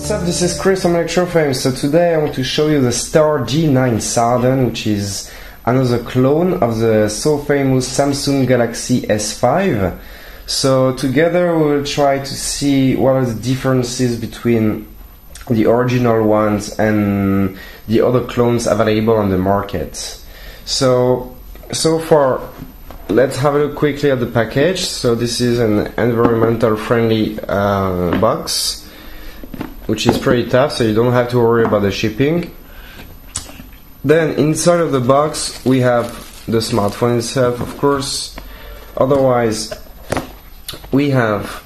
What's up, this is Chris from ElectroFame. So today I want to show you the Star G9000, which is another clone of the so famous Samsung Galaxy S5. So together we will try to see what are the differences between the original ones and the other clones available on the market. So far, let's have a look quickly at the package. So this is an environmental friendly box, which is pretty tough, so you don't have to worry about the shipping. Then inside of the box we have the smartphone itself, of course. Otherwise we have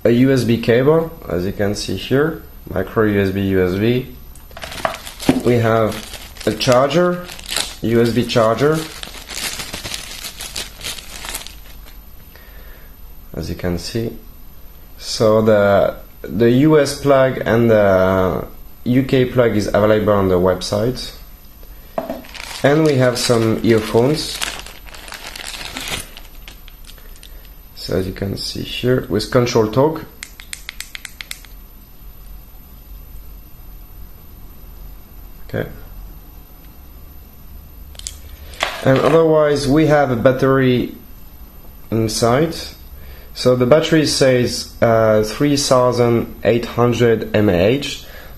a USB cable, as you can see here, micro USB. We have a charger, USB charger, as you can see. So the US plug and the UK plug is available on the website. And we have some earphones. So as you can see here, with control talk. Okay. And otherwise we have a battery inside. So the battery says 3800 mAh.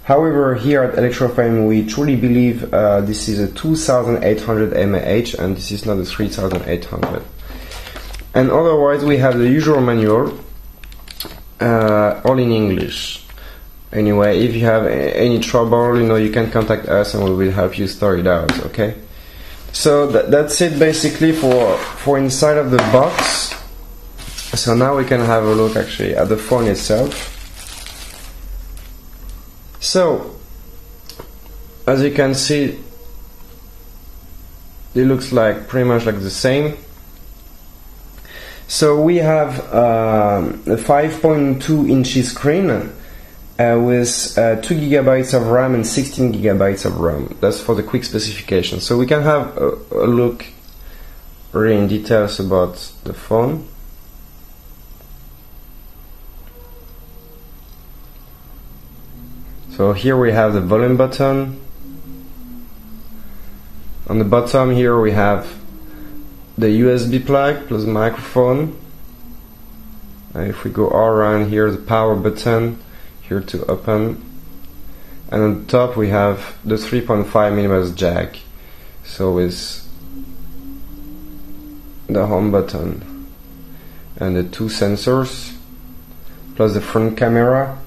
However, here at ElectroFame we truly believe this is a 2800 mAh and this is not a 3800. And otherwise we have the usual manual, all in English. Anyway, if you have any trouble, you can contact us and we will help you sort it out, okay? So that's it basically for inside of the box. So now we can have a look actually at the phone itself. So, as you can see, it looks like pretty much like the same. So we have a 5.2 inch screen with 2 GB of RAM and 16 GB of RAM. That's for the quick specification. So we can have a look really in details about the phone. So here we have the volume button. On the bottom here we have the USB plug plus microphone. And if we go all around here, the power button here to open. And on top we have the 3.5mm jack. So with the home button and the two sensors plus the front camera,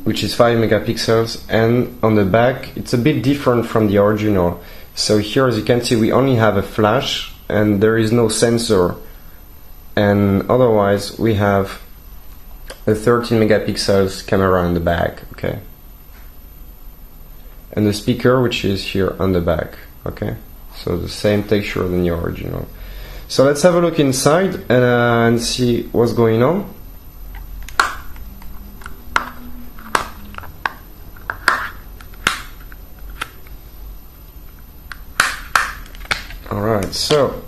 which is 5 megapixels, and on the back it's a bit different from the original. So here, as you can see, we only have a flash and there is no sensor, and otherwise we have a 13 megapixels camera on the back, okay, and the speaker, which is here on the back, okay, so the same texture than the original. So let's have a look inside and see what's going on. Alright, so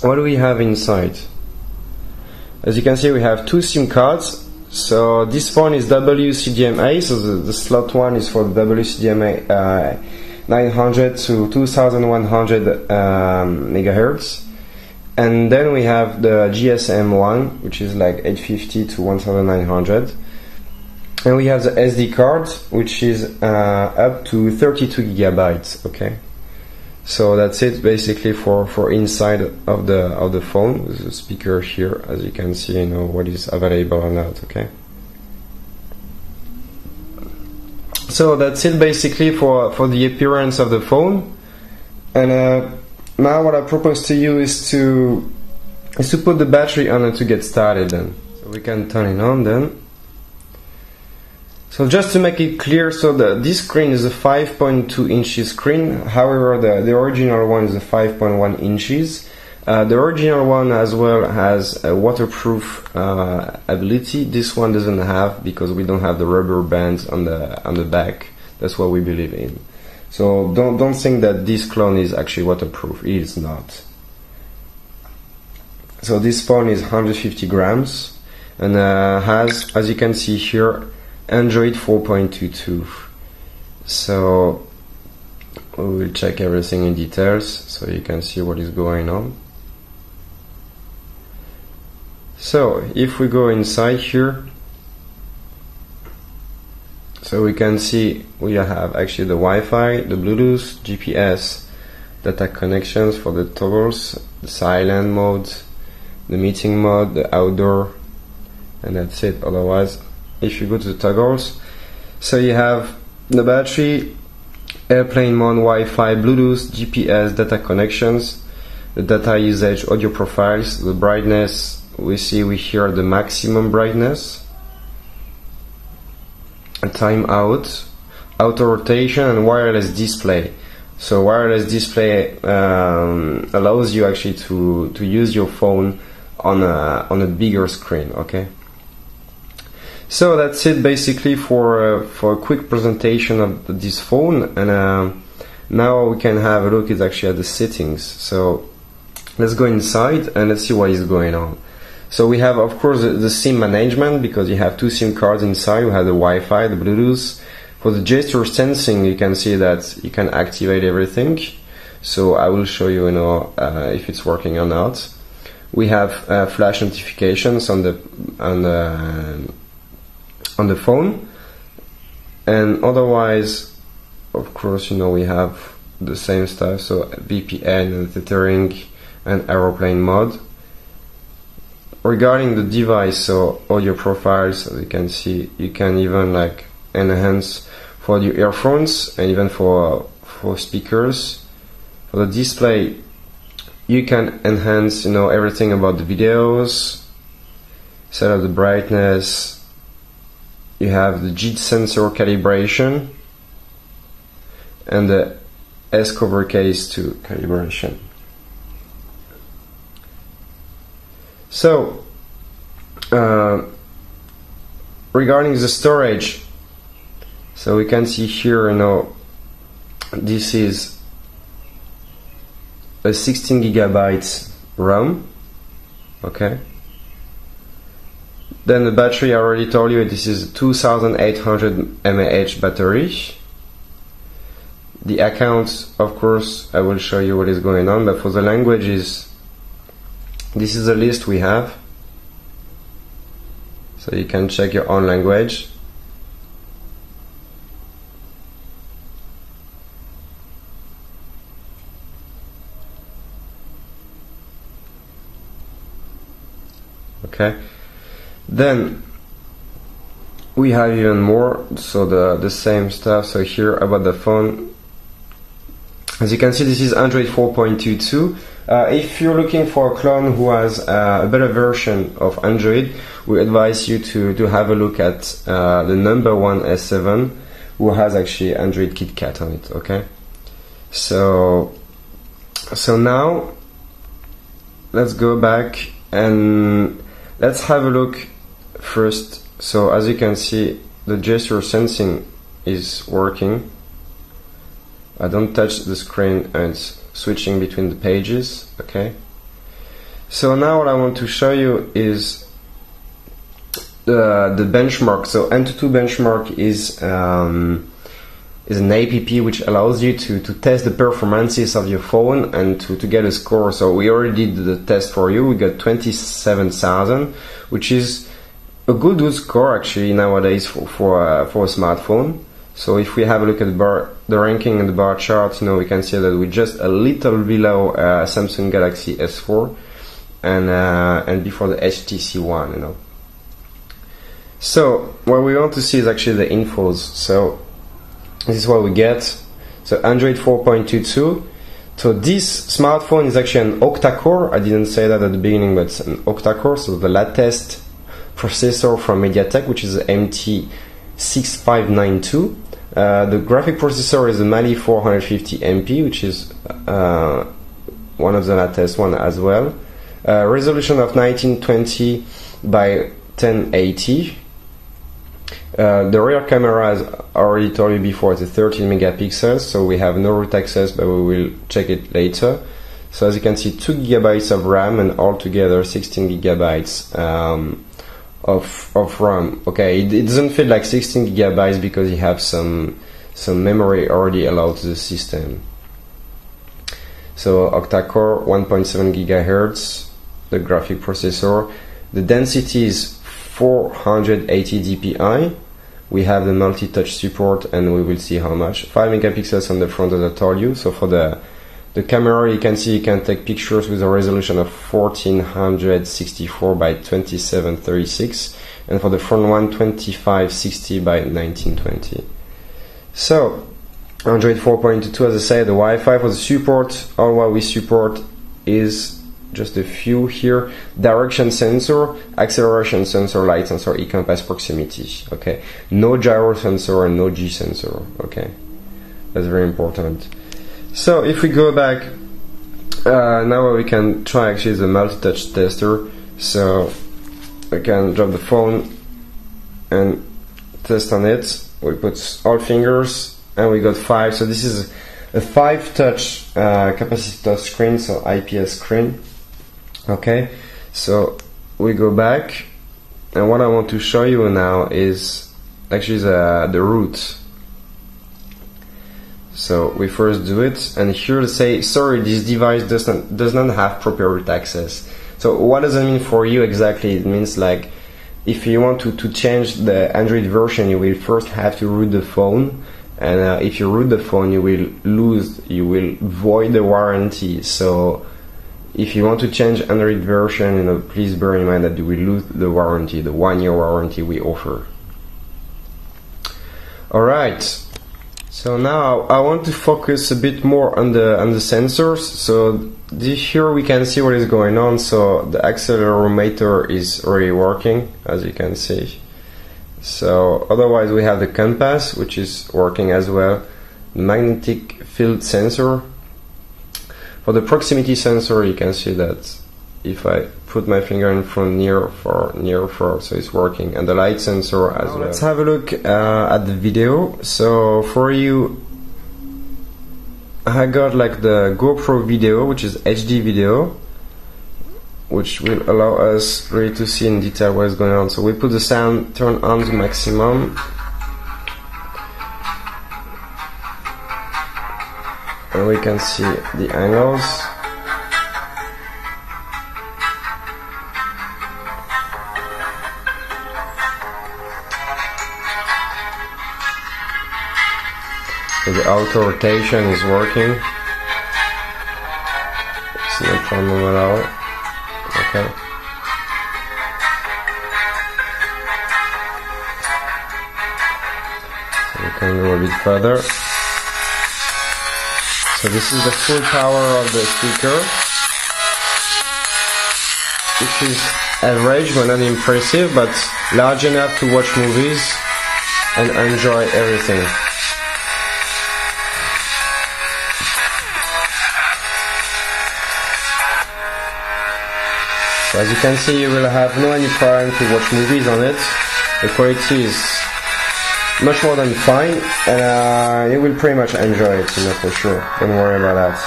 what do we have inside? As you can see, we have two SIM cards. So this phone is WCDMA, so the slot one is for the WCDMA 900 to 2100 megahertz. And then we have the GSM one, which is like 850 to 1900. And we have the SD card, which is up to 32 gigabytes, okay? So that's it basically for inside of the phone, with the speaker here, as you can see, what is available or not, okay? So that's it basically for the appearance of the phone. And now what I propose to you is to put the battery on and to get started then. So we can turn it on then. So just to make it clear, so this screen is a 5.2 inch screen. However, the original one is a 5.1 inches. The original one as well has a waterproof ability. This one doesn't have, because we don't have the rubber bands on the back. That's what we believe in. So don't think that this clone is actually waterproof. It is not. So this phone is 150 grams. and has, as you can see here, Android 4.22. So we will check everything in details so you can see what is going on. So if we go inside here, so we can see we have actually the Wi-Fi, the Bluetooth, GPS, data connections for the toggles, the silent mode, the meeting mode, the outdoor, and that's it. Otherwise, if you go to the toggles, so you have the battery, airplane mode, Wi-Fi, Bluetooth, GPS, data connections, the data usage, audio profiles, the brightness. We hear the maximum brightness, a timeout, auto rotation, and wireless display. So wireless display allows you actually to use your phone on a bigger screen. Okay. So that's it basically for a quick presentation of this phone, and now we can have a look actually at the settings. So let's go inside and let's see what is going on. So we have, of course, the SIM management, because you have two SIM cards inside. We have the Wi-Fi, the Bluetooth. For the gesture sensing, you can see that you can activate everything. So I will show you, if it's working or not. We have flash notifications on the phone, and otherwise, of course, we have the same stuff. So VPN and tethering and aeroplane mode. Regarding the device, so audio profiles, as you can see, you can even like enhance for your earphones and even for speakers. For the display, you can enhance, everything about the videos, set up the brightness. You have the G sensor calibration and the S cover case 2 calibration. So, regarding the storage, so we can see here, this is a 16 gigabytes RAM. Okay. Then the battery, I already told you, this is a 2800 mAh battery. The account, of course, I will show you what is going on, but for the languages, this is the list we have, so you can check your own language. Okay, then we have even more, so the same stuff. So here about the phone, as you can see, this is Android 4.22. If you're looking for a clone who has a better version of Android, we advise you to have a look at the number 1 S7, who has actually Android KitKat on it. Okay, so now let's go back and let's have a look first. So as you can see, the gesture sensing is working. I don't touch the screen and it's switching between the pages. Okay, so now what I want to show you is the benchmark. So N22 benchmark is an app which allows you to test the performances of your phone and to get a score. So we already did the test for you. We got 27,000, which is a good score actually nowadays for a smartphone. So if we have a look at the ranking and the bar chart, we can see that we're just a little below Samsung Galaxy S4 and before the HTC One. So what we want to see is actually the infos. So this is what we get. So Android 4.22. So this smartphone is actually an octa-core. I didn't say that at the beginning, but it's an octa-core. So the latest processor from MediaTek, which is the MT6592. The graphic processor is the Mali 450MP, which is one of the latest one as well. Resolution of 1920 by 1080. The rear camera, as I already told you before, is a 13 megapixels, so we have no root access, but we will check it later. So as you can see, 2 gigabytes of RAM and altogether 16 gigabytes of RAM. Okay, it doesn't feel like 16 gigabytes because you have some memory already allowed to the system. So octa-core, 1.7 gigahertz, the graphic processor. The density is 480 dpi. We have the multi-touch support, and we will see how much. 5 megapixels on the front, as I told you. So for the camera, you can see you can take pictures with a resolution of 1464 by 2736, and for the front one, 2560 by 1920. So Android 4.2, as I said, the Wi-Fi for the support. All what we support is just a few here: direction sensor, acceleration sensor, light sensor, e-compass, proximity. Okay, no gyro sensor and no G sensor. Okay, that's very important. So if we go back, now we can try actually the multi-touch tester. So we can drop the phone and test on it. We put all fingers and we got 5. So this is a 5-touch capacitive touch screen, so IPS screen. Okay, so we go back, and what I want to show you now is actually the root. So we first do it, and here to say, sorry, this device does not have proper root access. So what does that mean for you exactly? It means like if you want to change the Android version, you will first have to root the phone, and if you root the phone, you will void the warranty. So if you want to change Android version, please bear in mind that you will lose the warranty, the 1-year warranty we offer. Alright, so now I want to focus a bit more on the sensors. So here we can see what is going on. So the accelerometer is already working, as you can see. So otherwise we have the compass, which is working as well, the magnetic field sensor. For the proximity sensor, you can see that if I put my finger in front, near, far, so it's working, and the light sensor as well. Let's have a look at the video. So for you, I got like the GoPro video, which is HD video, which will allow us really to see in detail what is going on. So we put the sound turn on to maximum. And we can see the angles. So the auto rotation is working. It's no problem at all. Okay. So we can go a bit further. So this is the full power of the speaker, which is average but not impressive, but large enough to watch movies and enjoy everything. So as you can see, you will have no any problem to watch movies on it. The quality is much more than fine, and you will pretty much enjoy it, for sure. Don't worry about that.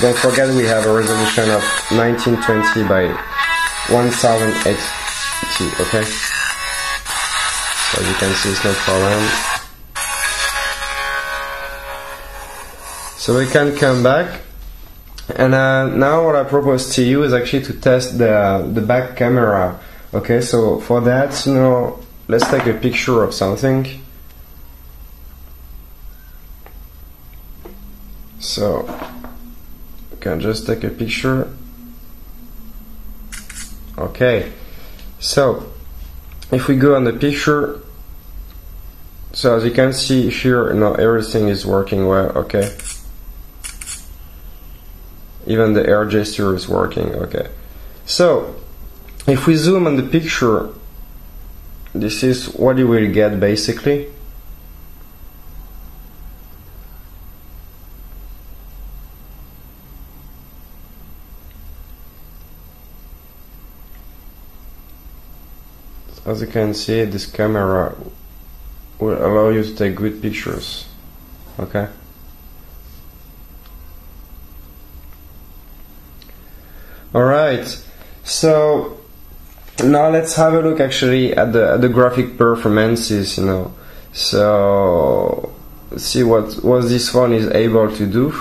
Don't forget we have a resolution of 1920 by 1080, okay? So as you can see, it's no problem. So we can come back, and now what I propose to you is actually to test the back camera. Okay, so for that, let's take a picture of something. So you can just take a picture. Okay, so if we go on the picture, so as you can see here, now everything is working well. Okay, even the air gesture is working. Okay, so if we zoom on the picture, this is what you will get basically. As you can see, this camera will allow you to take good pictures. Okay. Alright, so Now let's have a look actually at the graphic performances, you know. So see what this phone is able to do.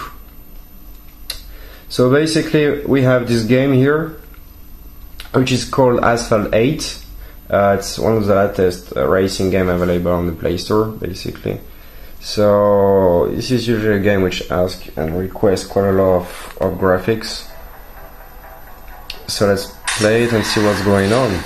So basically we have this game here, which is called Asphalt 8. It's one of the latest racing game available on the Play Store, basically. So this is usually a game which asks and requests quite a lot of graphics. So let's play it and see what's going on.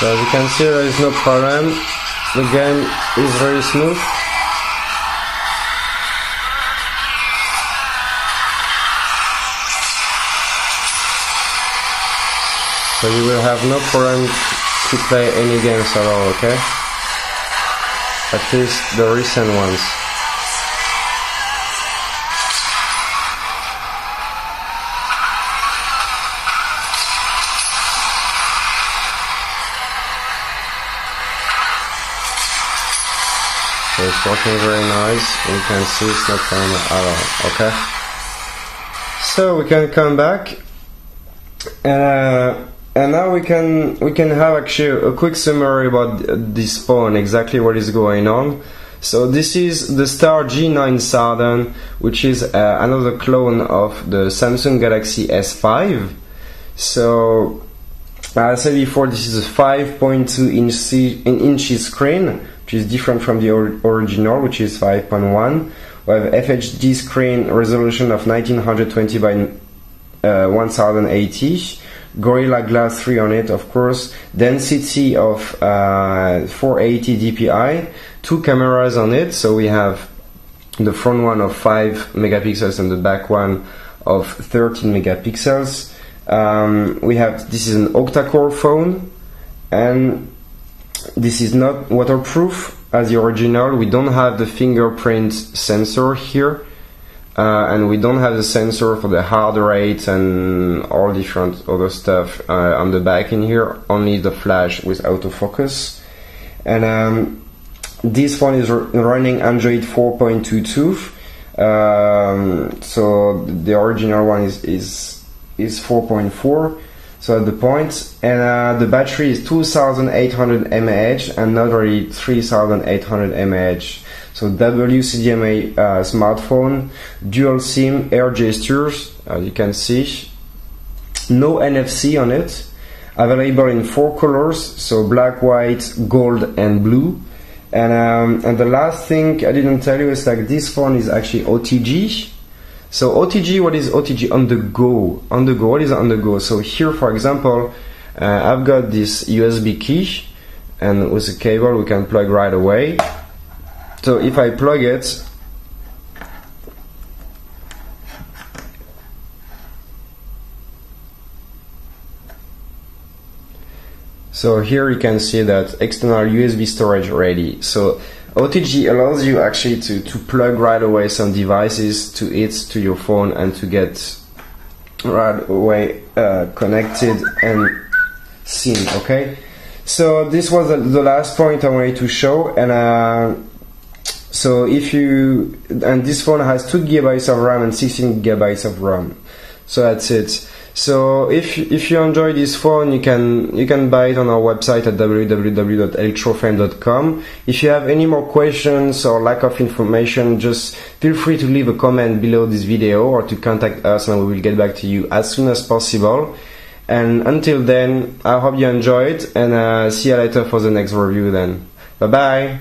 So as you can see, there is no problem. The game is very smooth. So you will have no problem to play any games at all, okay? At least the recent ones. So it's working very nice. You can see it's not problem at all, okay? So we can come back and now we can have actually a quick summary about this phone, exactly what is going on. So this is the Star G9000, which is another clone of the Samsung Galaxy S5. So as I said before, this is a 5.2 inches screen, which is different from the original, which is 5.1. We have FHD screen resolution of 1920 by 1080. Gorilla Glass 3 on it, of course. Density of 480 dpi. 2 cameras on it. So we have the front one of 5 megapixels and the back one of 13 megapixels. This is an octa-core phone, and this is not waterproof as the original. We don't have the fingerprint sensor here, and we don't have the sensor for the heart rate and all different other stuff on the back in here, only the flash with autofocus. And this phone is running Android 4.22, so the original one is 4.4. So at the point, and the battery is 2800 mAh and not really 3800 mAh. So WCDMA smartphone, dual SIM, air gestures, as you can see. No NFC on it. Available in 4 colors, so black, white, gold, and blue. And the last thing I didn't tell you is like this phone is actually OTG. So OTG, what is OTG? On the go. On the go, what is on the go? So here, for example, I've got this USB key, and with a cable we can plug right away. So if I plug it, so here you can see that external USB storage ready. So OTG allows you actually to plug right away some devices to your phone and to get right away connected and seen, okay? So this was the last point I wanted to show, and so and this phone has 2 GB of RAM and 16 GB of RAM. So that's it. So if you enjoy this phone, you can buy it on our website at www.electrofame.com. If you have any more questions or lack of information, just feel free to leave a comment below this video or to contact us, and we will get back to you as soon as possible. And until then, I hope you enjoyed, and see you later for the next review then. Bye bye.